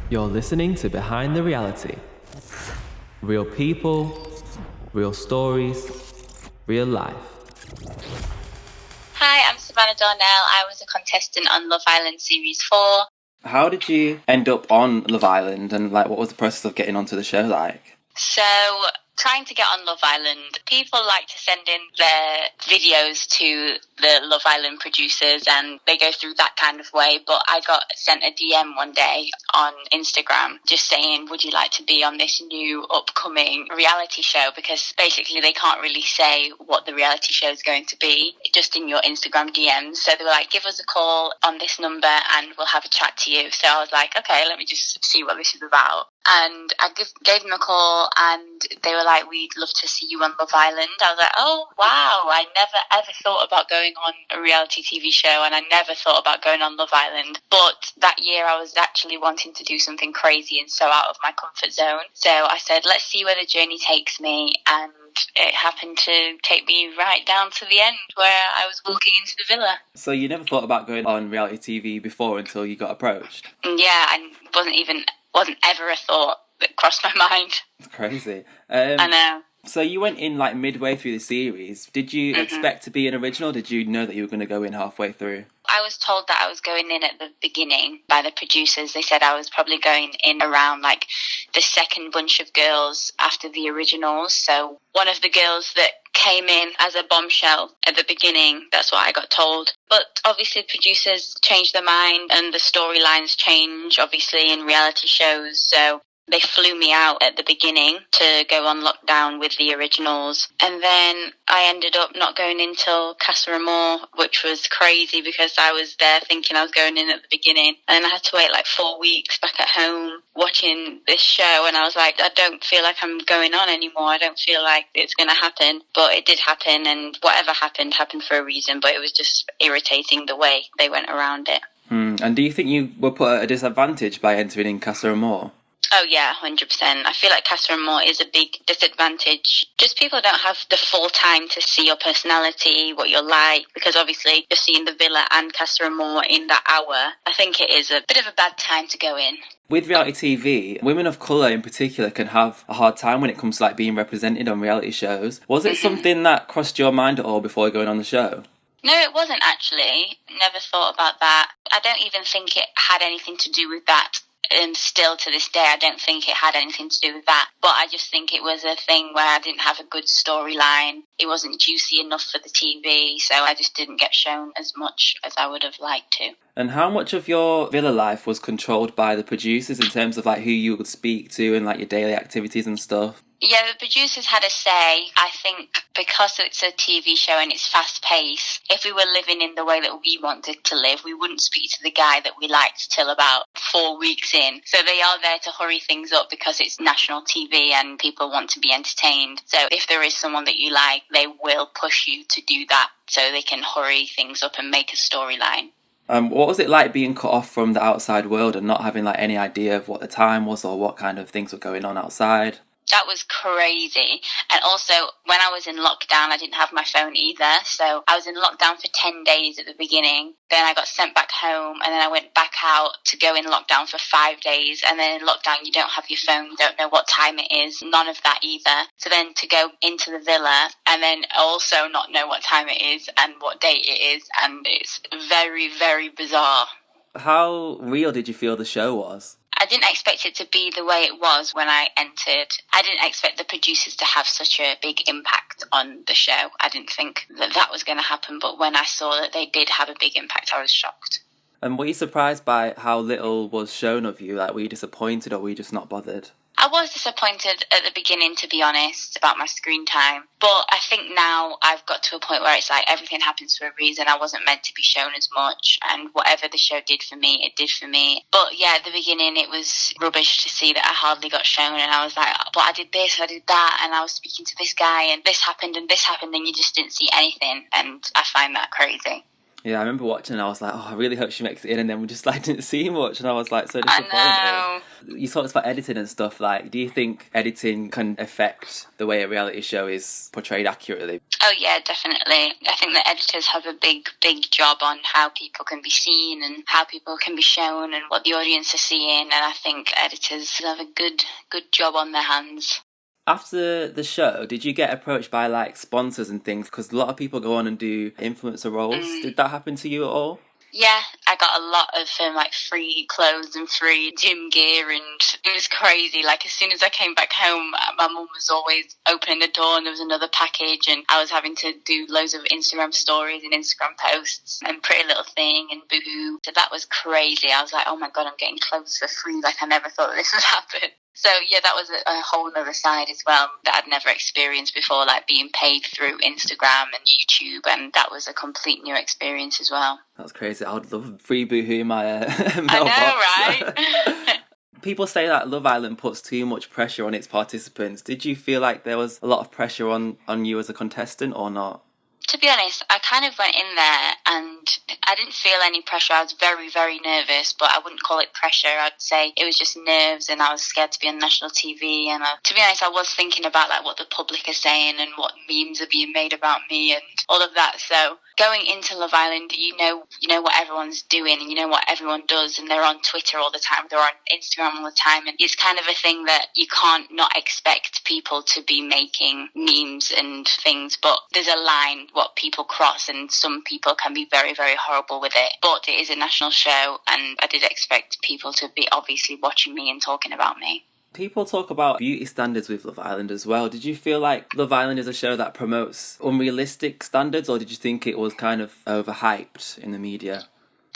You're listening to Behind the Reality. Real people, real stories, real life. Hi, I'm Savanna Darnell. I was a contestant on Love Island Series 4. How did you end up on Love Island, and what was the process of getting onto the show like? So, trying to get on Love Island, people like to send in their videos to the Love Island producers and they go through that kind of way. But I got sent a DM one day on Instagram just saying, would you like to be on this new upcoming reality show? Because basically they can't really say what the reality show is going to be just in your Instagram DMs. So they were like, give us a call on this number and we'll have a chat to you. So I was like, okay, let me just see what this is about. And I gave them a call and they were like, we'd love to see you on Love Island. I was like, oh, wow, I never ever thought about going on a reality TV show and I never thought about going on Love Island. But that year I was actually wanting to do something crazy and so out of my comfort zone. So I said, let's see where the journey takes me. And it happened to take me right down to the end where I was walking into the villa. So you never thought about going on reality TV before until you got approached? Yeah, and wasn't ever a thought that crossed my mind. It's crazy. I know. So you went in midway through the series. Did you expect to be an original? Did you know that you were going to go in halfway through? I was told that I was going in at the beginning by the producers. They said I was probably going in around the second bunch of girls after the originals. So one of the girls that came in as a bombshell at the beginning, that's what I got told. But obviously producers change their mind and the storylines change, obviously, in reality shows. So they flew me out at the beginning to go on lockdown with the originals. And then I ended up not going in till Casa Amor, which was crazy because I was there thinking I was going in at the beginning. And then I had to wait 4 weeks back at home watching this show. And I was like, I don't feel like I'm going on anymore. I don't feel like it's going to happen. But it did happen. And whatever happened for a reason. But it was just irritating the way they went around it. And do you think you were put at a disadvantage by entering in Casa Amor? Oh yeah, 100%. I feel like Casa Amor is a big disadvantage. Just people don't have the full time to see your personality, what you're like, because obviously you're seeing the villa and Casa Amor in that hour. I think it is a bit of a bad time to go in. With reality TV, women of colour in particular can have a hard time when it comes to being represented on reality shows. Was it something that crossed your mind at all before going on the show? No, it wasn't actually. Never thought about that. I don't even think it had anything to do with that. And still to this day, I don't think it had anything to do with that. But I just think it was a thing where I didn't have a good storyline. It wasn't juicy enough for the TV, so I just didn't get shown as much as I would have liked to. And how much of your villa life was controlled by the producers in terms of who you would speak to and your daily activities and stuff? Yeah, the producers had a say. I think because it's a TV show and it's fast-paced, if we were living in the way that we wanted to live, we wouldn't speak to the guy that we liked till about 4 weeks in. So they are there to hurry things up because it's national TV and people want to be entertained. So if there is someone that you like, they will push you to do that so they can hurry things up and make a storyline. What was it like being cut off from the outside world and not having any idea of what the time was or what kind of things were going on outside? That was crazy. And also, when I was in lockdown, I didn't have my phone either. So I was in lockdown for 10 days at the beginning. Then I got sent back home and then I went back out to go in lockdown for 5 days. And then in lockdown, you don't have your phone, you don't know what time it is, none of that either. So then to go into the villa and then also not know what time it is and what date it is. And it's very, very bizarre. How real did you feel the show was? I didn't expect it to be the way it was when I entered. I didn't expect the producers to have such a big impact on the show. I didn't think that was going to happen, but when I saw that they did have a big impact, I was shocked. And were you surprised by how little was shown of you? Were you disappointed or were you just not bothered? I was disappointed at the beginning, to be honest, about my screen time. But I think now I've got to a point where it's everything happens for a reason. I wasn't meant to be shown as much. And whatever the show did for me, it did for me. But yeah, at the beginning, it was rubbish to see that I hardly got shown. And I was like, but I did this, I did that. And I was speaking to this guy and this happened and you just didn't see anything. And I find that crazy. Yeah, I remember watching and I was like, oh, I really hope she makes it in, and then we just like didn't see much, and I was like so disappointed. I know. You talked about editing and stuff, like, do you think editing can affect the way a reality show is portrayed accurately? Oh yeah, definitely. I think that editors have a big job on how people can be seen and how people can be shown and what the audience are seeing, and I think editors have a good job on their hands. After the show, did you get approached by like sponsors and things? Because a lot of people go on and do influencer roles. Did that happen to you at all? Yeah, I got a lot of like free clothes and free gym gear, and it was crazy. Like as soon as I came back home, my mum was always opening the door and there was another package, and I was having to do loads of Instagram stories and Instagram posts and Pretty Little Thing and Boohoo. So that was crazy. I was like, oh my God, I'm getting clothes for free. Like I never thought this would happen. So yeah, that was a whole other side as well that I'd never experienced before, like being paid through Instagram and YouTube, and that was a complete new experience as well. That's crazy. I would love free Boohoo in my mailbox. I know, right? People say that Love Island puts too much pressure on its participants. Did you feel like there was a lot of pressure on you as a contestant or not? To be honest, I kind of went in there and I didn't feel any pressure. I was very, very nervous, but I wouldn't call it pressure. I'd say it was just nerves, and I was scared to be on national TV. And to be honest, I was thinking about like what the public are saying and what memes are being made about me and all of that. So going into Love Island, you know what everyone's doing and you know what everyone does, and they're on Twitter all the time, they're on Instagram all the time, and it's kind of a thing that you can't not expect people to be making memes and things, but there's a line what people cross, and some people can be very, very horrible with it. But it is a national show, and I did expect people to be obviously watching me and talking about me. People talk about beauty standards with Love Island as well. Did you feel like Love Island is a show that promotes unrealistic standards, or did you think it was kind of overhyped in the media?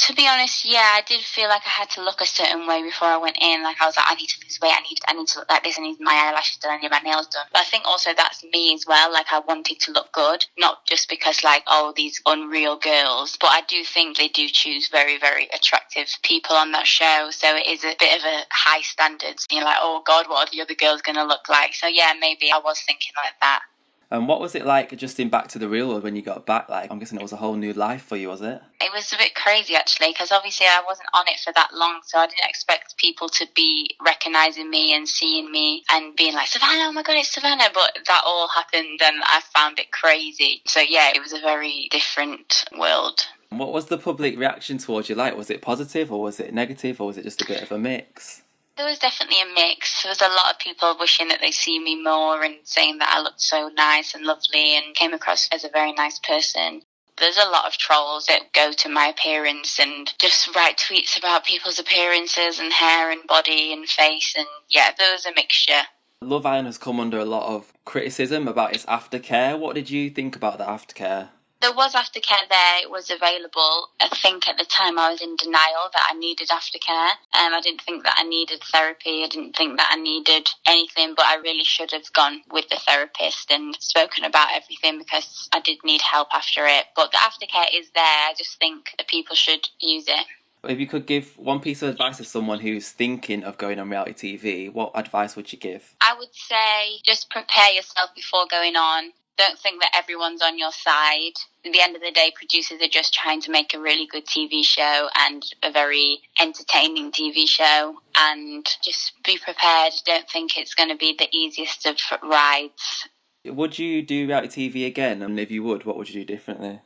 To be honest, yeah, I did feel like I had to look a certain way before I went in. Like I was like, I need to lose weight, I need to look like this, I need my eyelashes done, I need my nails done. But I think also that's me as well. Like I wanted to look good, not just because like, oh, these unreal girls. But I do think they do choose very, very attractive people on that show. So it is a bit of a high standards. You're like, oh God, what are the other girls going to look like? So yeah, maybe I was thinking like that. And what was it like adjusting back to the real world when you got back? Like, I'm guessing it was a whole new life for you, was it? It was a bit crazy, actually, because obviously I wasn't on it for that long, so I didn't expect people to be recognising me and seeing me and being like, Savanna, oh my God, it's Savanna. But that all happened and I found it crazy. So yeah, it was a very different world. What was the public reaction towards you like? Was it positive or was it negative or was it just a bit of a mix? There was definitely a mix. There was a lot of people wishing that they see me more and saying that I looked so nice and lovely and came across as a very nice person. There's a lot of trolls that go to my appearance and just write tweets about people's appearances and hair and body and face, and yeah, there was a mixture. Love Island has come under a lot of criticism about its aftercare. What did you think about the aftercare? There was aftercare there, it was available. I think at the time I was in denial that I needed aftercare. I didn't think that I needed therapy, I didn't think that I needed anything, but I really should have gone with the therapist and spoken about everything because I did need help after it. But the aftercare is there, I just think that people should use it. If you could give one piece of advice to someone who's thinking of going on reality TV, what advice would you give? I would say just prepare yourself before going on. Don't think that everyone's on your side. At the end of the day, producers are just trying to make a really good TV show and a very entertaining TV show. And just be prepared. Don't think it's going to be the easiest of rides. Would you do reality TV again? And if you would, what would you do differently?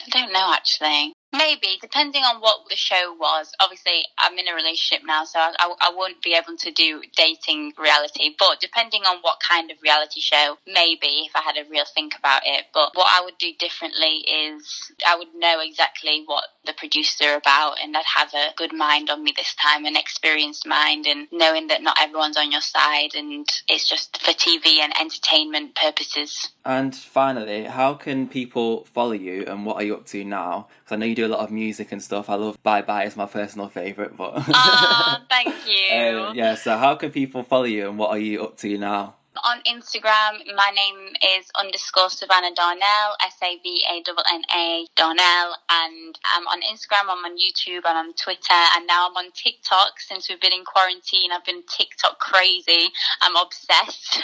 I don't know, actually. Maybe, depending on what the show was. Obviously, I'm in a relationship now, so I won't be able to do dating reality. But depending on what kind of reality show, maybe, if I had a real think about it. But what I would do differently is I would know exactly what the producers are about, and I'd have a good mind on me this time, an experienced mind, and knowing that not everyone's on your side, and it's just for TV and entertainment purposes. And finally, how can people follow you and what are you up to now? Because I know you do a lot of music and stuff. I love Bye Bye, it's my personal favourite. But Oh, thank you. Yeah, so how can people follow you and what are you up to now? On Instagram, my name is _Savanna Darnell, SAVANNA Darnell, and I'm on Instagram, I'm on YouTube, I'm on Twitter, and now I'm on TikTok. Since we've been in quarantine, I've been TikTok crazy. I'm obsessed.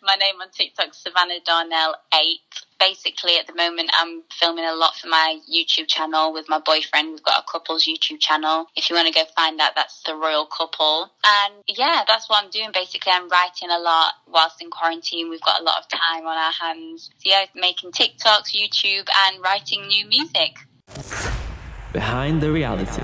My name on TikTok is Savanna Darnell 8. Basically, at the moment, I'm filming a lot for my YouTube channel with my boyfriend. We've got a couple's YouTube channel. If you want to go find that, that's The Royal Couple. And yeah, that's what I'm doing. Basically, I'm writing a lot whilst in quarantine. We've got a lot of time on our hands. So yeah, making TikToks, YouTube, and writing new music. Behind the reality.